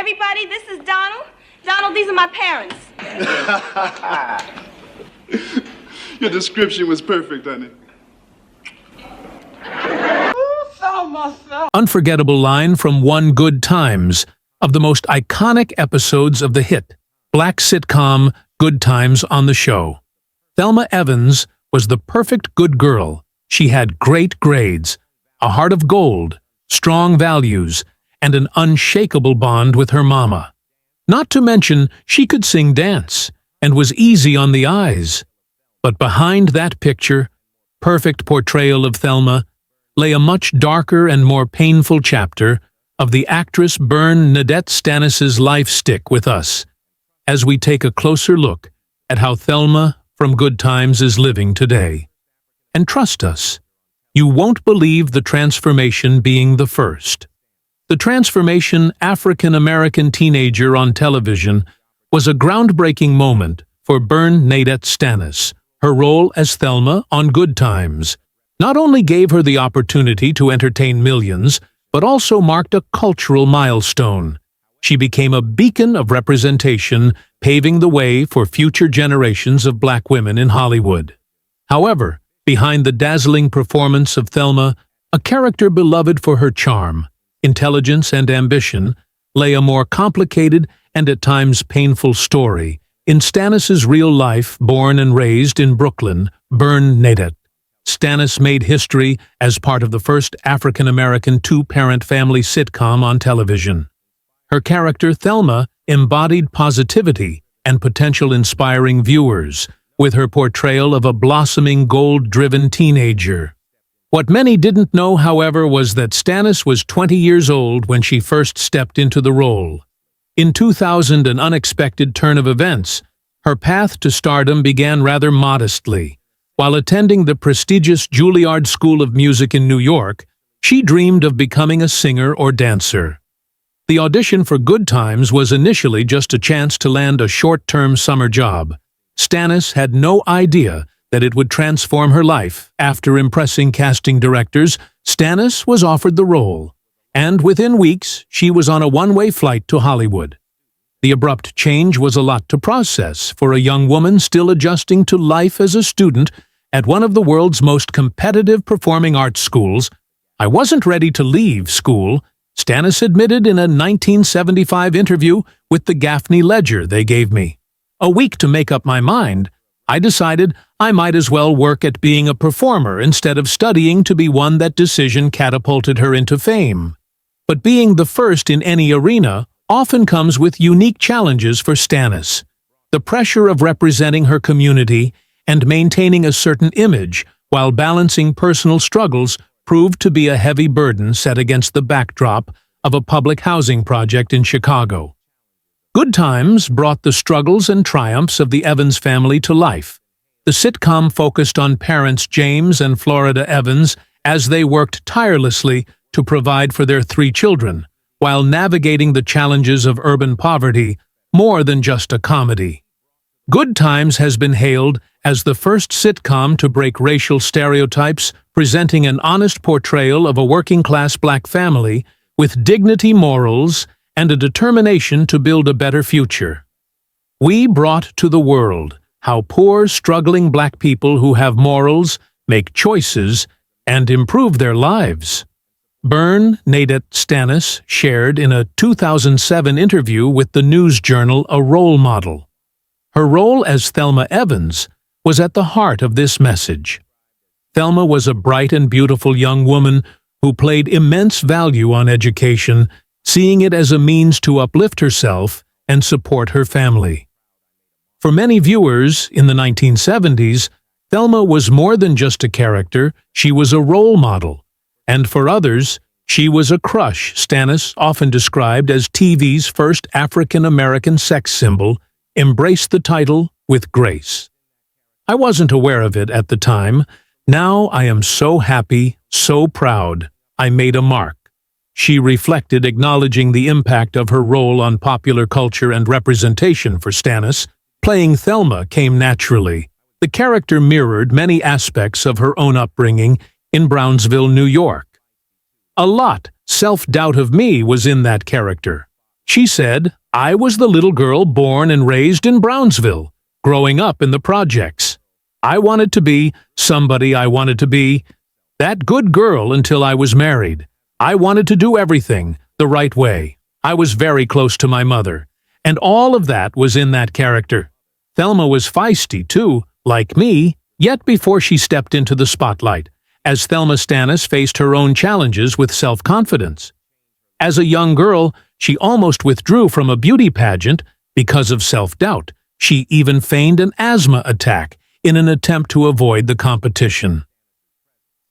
everybody, this is Donald. Donald, these are my parents. Your description was perfect, honey. Unforgettable line from One Good Times, of the most iconic episodes of the hit black sitcom Good Times on the Show. Thelma Evans was the perfect good girl. She had great grades, a heart of gold, strong values, and an unshakable bond with her mama. Not to mention, she could sing dance, and was easy on the eyes. But behind that picture, perfect portrayal of Thelma, lay a much darker and more painful chapter of the actress Nadette Stanis' life. Stick with us as we take a closer look at how Thelma from Good Times is living today. And trust us, you won't believe the transformation being the first. The transformation African-American teenager on television was a groundbreaking moment for Nadette Stanis. Her role as Thelma on Good Times not only gave her the opportunity to entertain millions, but also marked a cultural milestone. She became a beacon of representation, paving the way for future generations of black women in Hollywood. However, behind the dazzling performance of Thelma, a character beloved for her charm, intelligence, and ambition, lay a more complicated and at times painful story. In Stanis' real life, born and raised in Brooklyn, Nadette Stanis made history as part of the first African-American two-parent family sitcom on television. Her character, Thelma, embodied positivity and potential, inspiring viewers with her portrayal of a blossoming, goal-driven teenager. What many didn't know, however, was that Stanis was 20 years old when she first stepped into the role. In 2000, an unexpected turn of events. Her path to stardom began rather modestly. While attending the prestigious Juilliard School of Music in New York, she dreamed of becoming a singer or dancer. The audition for Good Times was initially just a chance to land a short-term summer job. Stanis had no idea that it would transform her life. After impressing casting directors, Stanis was offered the role, and within weeks, she was on a one-way flight to Hollywood. The abrupt change was a lot to process for a young woman still adjusting to life as a student at one of the world's most competitive performing arts schools. "I wasn't ready to leave school," Stanis admitted in a 1975 interview with the Gaffney Ledger they gave me. "A week to make up my mind. I decided I might as well work at being a performer instead of studying to be one." That decision catapulted her into fame. But being the first in any arena often comes with unique challenges for Stanis. The pressure of representing her community and maintaining a certain image while balancing personal struggles proved to be a heavy burden set against the backdrop of a public housing project in Chicago. Good Times brought the struggles and triumphs of the Evans family to life. The sitcom focused on parents James and Florida Evans as they worked tirelessly to provide for their 3 children, while navigating the challenges of urban poverty, more than just a comedy. Good Times has been hailed as the first sitcom to break racial stereotypes, presenting an honest portrayal of a working-class black family with dignity, morals, and a determination to build a better future. We brought to the world how poor, struggling black people who have morals make choices and improve their lives. Nadette Stanis shared in a 2007 interview with the news journal A Role Model. Her role as Thelma Evans was at the heart of this message. Thelma was a bright and beautiful young woman who played immense value on education, seeing it as a means to uplift herself and support her family. For many viewers in the 1970s, Thelma was more than just a character, she was a role model. And for others, she was a crush. Stanis, often described as TV's first African-American sex symbol, embraced the title with grace. "I wasn't aware of it at the time. Now I am so happy, so proud. I made a mark," she reflected, acknowledging the impact of her role on popular culture and representation. For Stanis, playing Thelma came naturally. The character mirrored many aspects of her own upbringing in Brownsville, New York. "A lot self-doubt of me was in that character. She said, "I was the little girl born and raised in Brownsville, growing up in the projects. I wanted to be somebody. I wanted to be that good girl until I was married. I wanted to do everything the right way. I was very close to my mother, and all of that was in that character." Thelma was feisty, too, like me, yet before she stepped into the spotlight, as Thelma Stanis faced her own challenges with self-confidence. As a young girl, she almost withdrew from a beauty pageant because of self-doubt. She even feigned an asthma attack in an attempt to avoid the competition.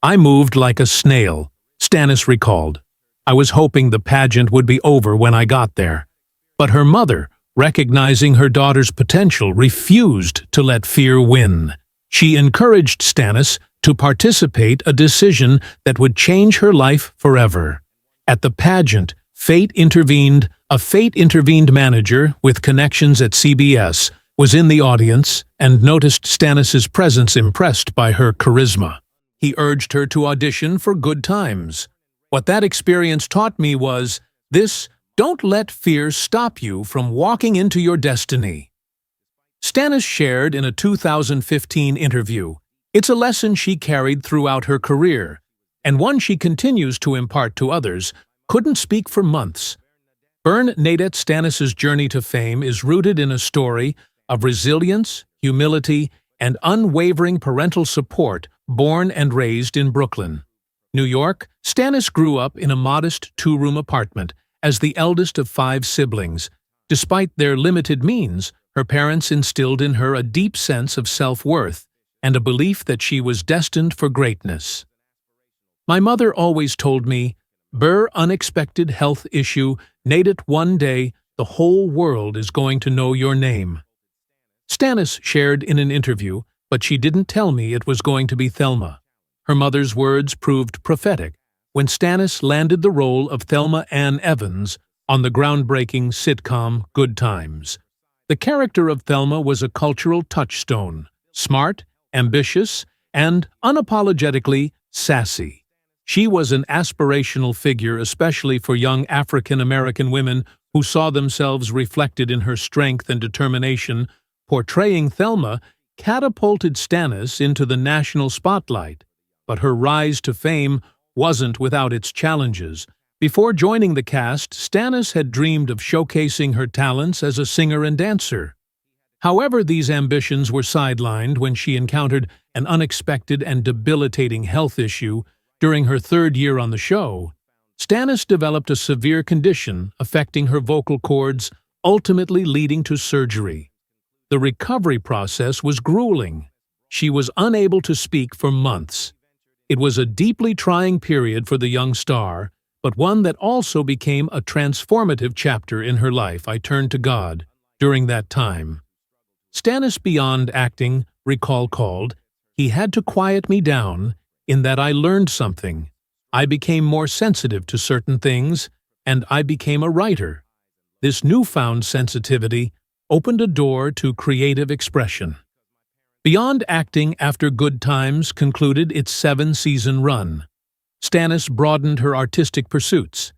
"I moved like a snail," Stanis recalled. "I was hoping the pageant would be over when I got there." But her mother, recognizing her daughter's potential, refused to let fear win. She encouraged Stanis to participate, a decision that would change her life forever. At the pageant, fate intervened. A fate-intervened manager with connections at CBS was in the audience and noticed Stanis's presence, impressed by her charisma. He urged her to audition for Good Times. What that experience taught me was this: don't let fear stop you from walking into your destiny. Stanis shared in a 2015 interview. It's a lesson she carried throughout her career, and one she continues to impart to others. Couldn't speak for months. Nadette Stanis's journey to fame is rooted in a story of resilience, humility, and unwavering parental support. Born and raised in Brooklyn, New York, Stanis grew up in a modest two-room apartment as the eldest of 5 siblings. Despite their limited means, her parents instilled in her a deep sense of self-worth and a belief that she was destined for greatness. "My mother always told me, unexpected health issue, Nadette, one day the whole world is going to know your name." Stanis shared in an interview, but she didn't tell me it was going to be Thelma. Her mother's words proved prophetic when Stanis landed the role of Thelma Ann Evans on the groundbreaking sitcom Good Times. The character of Thelma was a cultural touchstone, smart, ambitious, and unapologetically sassy. She was an aspirational figure, especially for young African-American women who saw themselves reflected in her strength and determination. Portraying Thelma catapulted Stanis into the national spotlight, but her rise to fame wasn't without its challenges. Before joining the cast, Stanis had dreamed of showcasing her talents as a singer and dancer. However, these ambitions were sidelined when she encountered an unexpected and debilitating health issue. During her 3rd year on the show, Stanis developed a severe condition affecting her vocal cords, ultimately leading to surgery. The recovery process was grueling. She was unable to speak for months. It was a deeply trying period for the young star, but one that also became a transformative chapter in her life. "I turned to God during that time." Stanis, beyond acting, called, "He had to quiet me down in that I learned something. I became more sensitive to certain things, and I became a writer. This newfound sensitivity opened a door to creative expression." Beyond acting, after Good Times concluded its 7-season run, Stanis broadened her artistic pursuits.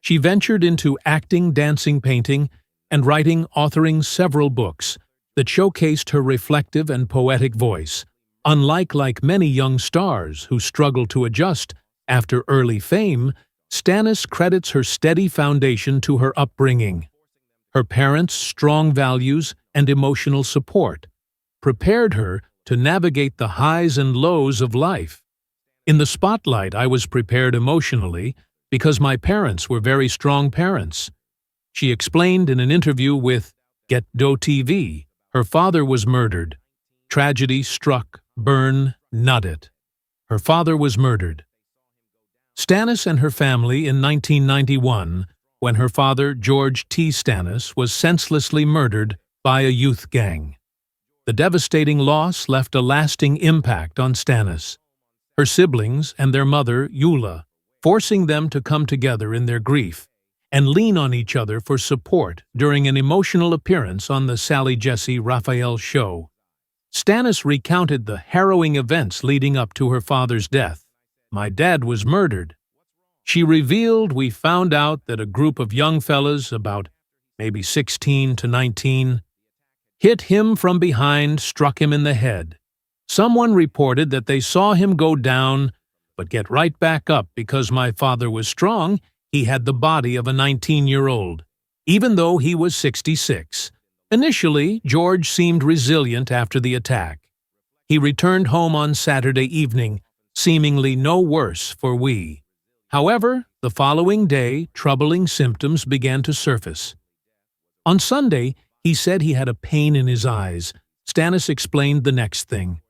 She ventured into acting, dancing, painting, and writing, authoring several books that showcased her reflective and poetic voice. Unlike many young stars who struggle to adjust after early fame, Stanis credits her steady foundation to her upbringing. Her parents' strong values and emotional support prepared her to navigate the highs and lows of life. "In the spotlight, I was prepared emotionally because my parents were very strong parents," she explained in an interview with Get Do TV. Her father was murdered. Tragedy struck Nadette. Her father was murdered. Stanis and her family in 1991, when her father, George T. Stanis, was senselessly murdered by a youth gang. The devastating loss left a lasting impact on Stanis, her siblings, and their mother, Eula, forcing them to come together in their grief and lean on each other for support during an emotional appearance on the Sally Jessy Raphael show. Stanis recounted the harrowing events leading up to her father's death. "My dad was murdered." She revealed, "We found out that a group of young fellas, about maybe 16 to 19, hit him from behind, struck him in the head. Someone reported that they saw him go down, but get right back up because my father was strong. He had the body of a 19-year-old, even though he was 66. Initially, George seemed resilient after the attack. He returned home on Saturday evening, seemingly no worse for we. However, the following day, troubling symptoms began to surface. On Sunday, he said he had a pain in his eyes. Stanis explained the next thing.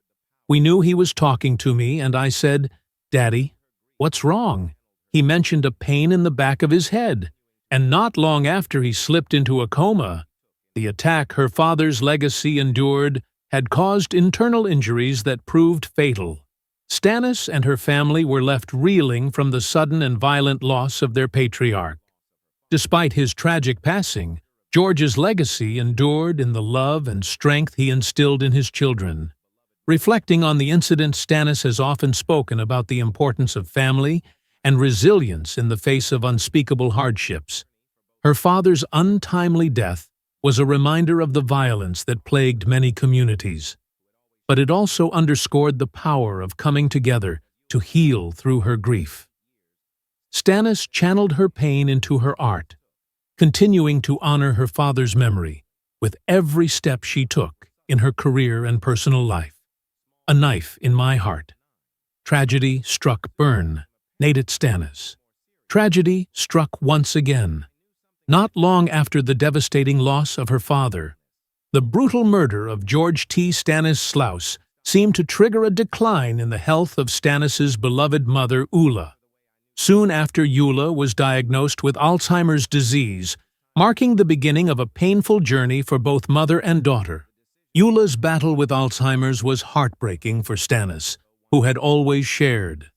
We knew he was talking to me, and I said, "Daddy, what's wrong?" He mentioned a pain in the back of his head, and not long after he slipped into a coma. The attack her father's legacy endured had caused internal injuries that proved fatal. Stanis and her family were left reeling from the sudden and violent loss of their patriarch. Despite his tragic passing, George's legacy endured in the love and strength he instilled in his children. Reflecting on the incident, Stanis has often spoken about the importance of family and resilience in the face of unspeakable hardships. Her father's untimely death was a reminder of the violence that plagued many communities, but it also underscored the power of coming together to heal through her grief. Stanis channeled her pain into her art, continuing to honor her father's memory with every step she took in her career and personal life. A knife in my heart. Tragedy struck Bern, Nadette Stanis. Tragedy struck once again. Not long after the devastating loss of her father, the brutal murder of George T. Stanis Slaus seemed to trigger a decline in the health of Stanis's beloved mother, Ulla. Soon after, Ulla was diagnosed with Alzheimer's disease, marking the beginning of a painful journey for both mother and daughter. Ulla's battle with Alzheimer's was heartbreaking for Stanis, who had always shared